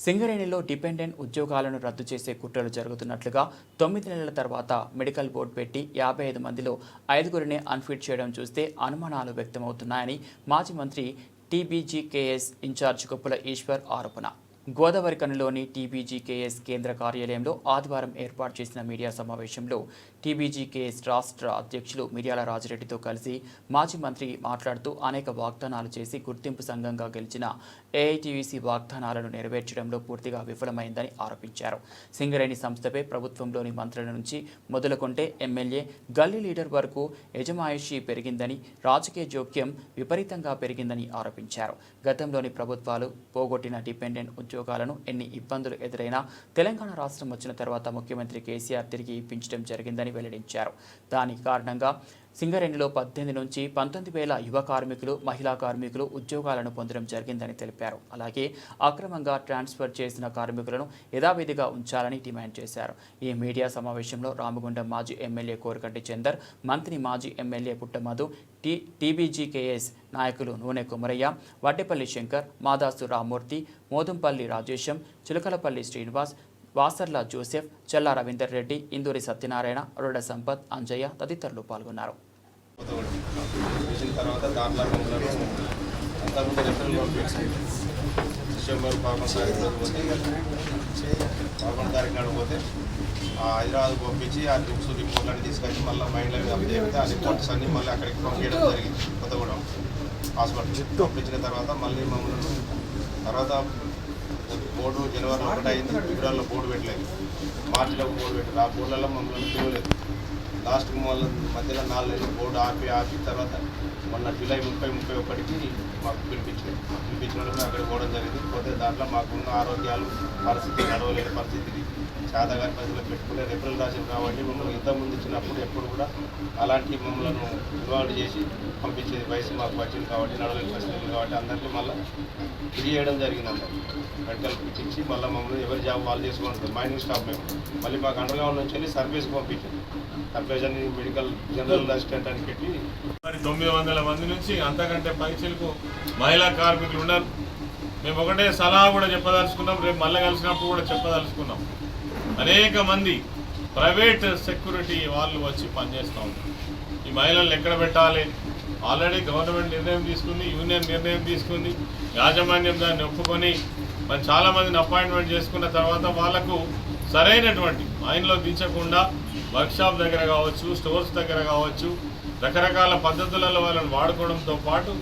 సింగరేణిలో డిపెండెంట్ ఉద్యోగాలను రద్దు చేసే కుట్రలు జరుగుతున్నట్లుగా 9 నెలల తర్వాత మెడికల్ బోర్డు పెట్టి 55 మందిలో 5గురినే అన్ఫిట్ చేయడం చూస్తే అనుమానాలు వ్యక్తమవుతున్నాయని మాజీ మంత్రి టీబీజీకేఎస్ ఇన్ఛార్జ్ కొప్పుల ఈశ్వర్ ఆరోపణ. గోదావరిఖనిలోని టీబీజీకేఎస్ కేంద్ర కార్యాలయంలో ఆదివారం ఏర్పాటు చేసిన మీడియా సమావేశంలో టీబీజీకేఎస్ రాష్ట్ర అధ్యక్షులు మిర్యాల రాజిరెడ్డితో కలిసి మాజీ మంత్రి మాట్లాడుతూ అనేక వాగ్దానాలు చేసి గుర్తింపు సంఘంగా గెలిచిన ఏఐటీయూసీ వాగ్దానాలను నెరవేర్చడంలో పూర్తిగా విఫలమైందని ఆరోపించారు. సింగరేణి సంస్థపై ప్రభుత్వంలోని మంత్రుల నుంచి మొదలుకొంటే ఎమ్మెల్యే గల్లీ లీడర్ వరకు యజమాయిషీ పెరిగిందని, రాజకీయ జోక్యం విపరీతంగా పెరిగిందని ఆరోపించారు. గతంలోని ప్రభుత్వాలు పోగొట్టిన డిపెండెంట్ ఉద్యోగాలను ఎన్ని ఇబ్బందులు ఎదురైనా తెలంగాణ రాష్ట్రం వచ్చిన తర్వాత ముఖ్యమంత్రి కేసీఆర్ తిరిగి ఇప్పించడం జరిగిందని వెల్లడించారు. దానికి కారణంగా సింగరేణిలో 18 నుంచి 19,000 యువ కార్మికులు, మహిళా కార్మికులు ఉద్యోగాలను పొందడం జరిగిందని తెలిపారు. అలాగే అక్రమంగా ట్రాన్స్ఫర్ చేసిన కార్మికులను యథావిధిగా ఉంచాలని డిమాండ్ చేశారు. ఈ మీడియా సమావేశంలో రామగుండం మాజీ ఎమ్మెల్యే కోరకంటి చందర్, మంత్రి మాజీ ఎమ్మెల్యే పుట్టమధు, టీబీజీకేఎస్ నాయకులు నూనె కుమరయ్య, వడ్డేపల్లి శంకర్, మాదాసు రామ్మూర్తి, మోదుంపల్లి రాజేశం, చిలకలపల్లి శ్రీనివాస్, వాసర్ల జోసెఫ్, చల్లా రవీందర్ రెడ్డి, ఇందూరి సత్యనారాయణ, అరుడ సంపత్, అంజయ్య తదితరులు పాల్గొన్నారు. డిసెంబర్ 11 తారీఖు నాడు పోతే హైదరాబాద్ పంపించి ఆ బుక్స్ రిపోర్ట్లన్నీ తీసుకొచ్చి మళ్ళీ మైండ్లో చెప్తే ఆ రిపోర్ట్స్ అన్నీ మళ్ళీ అక్కడికి పంపించడం జరిగింది. కొత్తగూడెం హాస్పిటల్ పంపించిన తర్వాత మళ్ళీ మమ్మల్ని తర్వాత బోర్డు జనవరిలో 1 అయింది, ఫిబ్రవరిలో బోర్డు పెట్టలేదు, మార్చిలో బోర్డు పెట్టలేదు. ఆ బోర్డులలో మమ్మల్ని పిలవలేదు. లాస్ట్కి మధ్యలో 4 నెలలు బోర్డు ఆపి తర్వాత మొన్న జూలై 30-31కి మాకు పిలిపించినప్పుడు అక్కడికి పోవడం జరిగింది. పోతే దాంట్లో మాకున్న ఆరోగ్యాలు పరిస్థితి నడవలేని పరిస్థితికి చాదగారి పరిస్థితులు పెట్టుకునే రెఫరల్ రాసింది కాబట్టి మమ్మల్ని ఇంతకుముందు ఇచ్చినప్పుడు ఎప్పుడు కూడా అలాంటి మమ్మల్ని ఇన్వాల్వ్ చేసి పంపించేది. వయసు మాకు వచ్చింది కాబట్టి నడవలేని పరిస్థితులు కాబట్టి అందరికీ మళ్ళీ ఫ్రీ చేయడం జరిగింది. అందరూ మెడికల్ ఇచ్చి మళ్ళీ మమ్మల్ని ఎవరి జాబ్ వాళ్ళు చేసుకుంటారు. మైనింగ్ స్టాఫ్ మేము మళ్ళీ మాకు అండర్గ్రౌండ్ నుంచి వెళ్ళి సర్వీస్కి పంపించారు. సర్వీస్ అని మెడికల్ జనరల్ అసిస్టెంట్ అని పెట్టి 900 మంది నుంచి అంతకంటే పైచలకు మహిళా కార్మికులు ఉన్నారు. మేము ఒకటే సలహా కూడా చెప్పదలుచుకున్నాం, రేపు మళ్ళీ కలిసినప్పుడు కూడా చెప్పదలుచుకున్నాం. అనేక మంది ప్రైవేట్ సెక్యూరిటీ వాళ్ళు వచ్చి పనిచేస్తూ ఉంటారు. ఈ మహిళలను ఎక్కడ పెట్టాలి? ఆల్రెడీ గవర్నమెంట్ నిర్ణయం తీసుకుంది, యూనియన్ నిర్ణయం తీసుకుంది, యాజమాన్యం దాన్ని ఒప్పుకొని మరి చాలామందిని అపాయింట్మెంట్ చేసుకున్న తర్వాత వాళ్లకు సరైనటువంటి లైన్లో దించకుండా వర్క్షాప్ దగ్గర కావచ్చు, స్టోర్స్ దగ్గర కావచ్చు, రకరకాల పద్ధతులలో వాళ్ళని వాడుకోవడంతో పాటు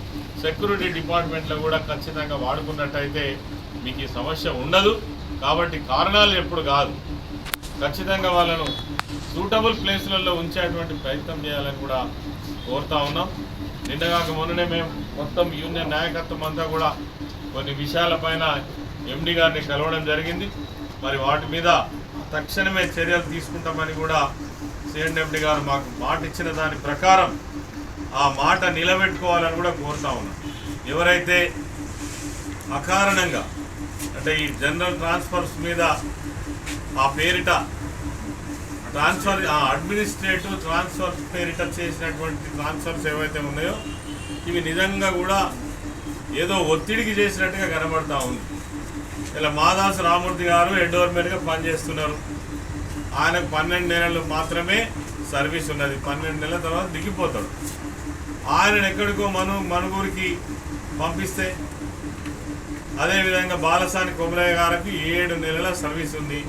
సెక్యూరిటీ డిపార్ట్మెంట్లో కూడా ఖచ్చితంగా వాడుకున్నట్టయితే మీకు ఈ సమస్య ఉండదు. కాబట్టి కారణాలు ఎప్పుడు కాదు, ఖచ్చితంగా వాళ్ళను సూటబుల్ ప్లేస్లలో ఉంచేటువంటి ప్రయత్నం చేయాలని కూడా కోరుతా ఉన్నాం. నిన్నగాక మొన్ననే మేము మొత్తం యూనియన్ నాయకత్వం అంతా కూడా కొన్ని విషయాలపైన ఎండి గారిని కలవడం జరిగింది. మరి వాటి మీద తక్షణమే చర్యలు తీసుకుంటామని కూడా సిఎండి గారు మాకు మాట ఇచ్చిన దాని ప్రకారం ఆ మాట నిలబెట్టుకోవాలని కూడా కోరుతా ఉన్నాం. ఎవరైతే అకారణంగా అంటే ఈ జనరల్ ట్రాన్స్ఫర్స్ మీద ఆ పేరిట ట్రాన్స్ఫర్ అడ్మినిస్ట్రేటివ్ ట్రాన్స్ఫర్ పేరిట చేసినటువంటి ట్రాన్స్ఫర్స్ ఏవైతే ఉన్నాయో ఇవి నిజంగా కూడా ఏదో ఒత్తిడికి చేసినట్టుగా కనబడతా ఉంది. ఇలా మాదాసు రామ్మూర్తి గారు ఎండోర్మెంట్గా పనిచేస్తున్నారు. ఆయనకు 12 నెలలు మాత్రమే సర్వీస్ ఉన్నది. 12 నెలల తర్వాత దిగిపోతాడు. ఆయనను ఎక్కడికో మనుగూరికి పంపిస్తే, అదేవిధంగా బాలసాని కొమరయ్య గారికి 7 నెలల సర్వీస్ ఉంది.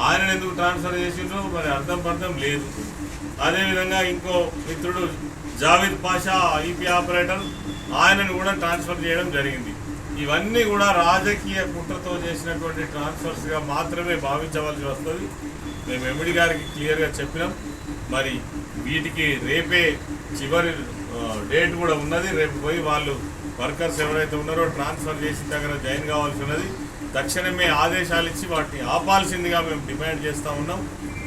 ఆయనను ఎందుకు ట్రాన్స్ఫర్ చేసిండ్రో మరి అర్థం లేదు. అదేవిధంగా ఇంకో మిత్రుడు జావేద్ పాషా ఈపీ ఆపరేటర్, ఆయనను కూడా ట్రాన్స్ఫర్ చేయడం జరిగింది. ఇవన్నీ కూడా రాజకీయ కుట్రతో చేసినటువంటి ట్రాన్స్ఫర్స్గా మాత్రమే భావించవలసి వస్తుంది. మేము ఎండి గారికి క్లియర్గా చెప్పినాం. మరి వీటికి రేపే చివరి డేట్ కూడా ఉన్నది. రేపు పోయి వాళ్ళు వర్కర్స్ ఎవరైతే ఉన్నారో ట్రాన్స్ఫర్ చేసిన దగ్గర జాయిన్ కావాల్సి ఉన్నది. తక్షణమే ఆదేశాలు ఇచ్చి వాటిని ఆపాల్సిందిగా మేము డిమాండ్ చేస్తూ ఉన్నాం.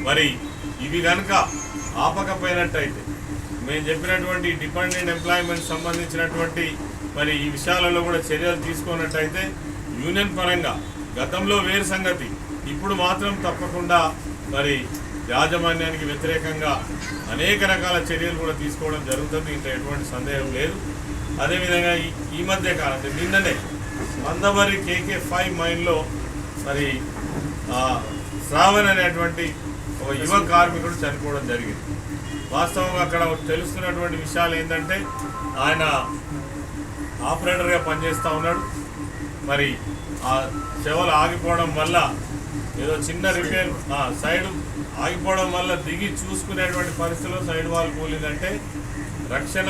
మరి ఇవి కనుక ఆపకపోయినట్టయితే మేము చెప్పినటువంటి డిపెండెంట్ ఎంప్లాయ్మెంట్ సంబంధించినటువంటి మరి ఈ విషయాలలో కూడా చర్యలు తీసుకున్నట్టయితే యూనియన్ పరంగా గతంలో వేరు సంగతి, ఇప్పుడు మాత్రం తప్పకుండా మరి యాజమాన్యానికి వ్యతిరేకంగా అనేక రకాల చర్యలు కూడా తీసుకోవడం జరుగుతుంది. ఇంకా ఎటువంటి సందేహం లేదు. అదేవిధంగా ఈ మధ్య కాలం నిన్ననే మందమరి KK5 మైన్లో మరి శ్రావణ్ అనేటువంటి ఒక యువ కార్మికుడు చనిపోవడం జరిగింది. వాస్తవంగా అక్కడ తెలుస్తున్నటువంటి విషయాలు ఏంటంటే ఆయన ఆపరేటర్గా పనిచేస్తూ ఉన్నాడు. మరి ఆ చెవులు ఆగిపోవడం వల్ల ఏదో చిన్న రిపేర్ సైడ్ ఆగిపోవడం వల్ల దిగి చూసుకునేటువంటి పరిస్థితిలో సైడ్ వాల్ కూలిందంటే రక్షణ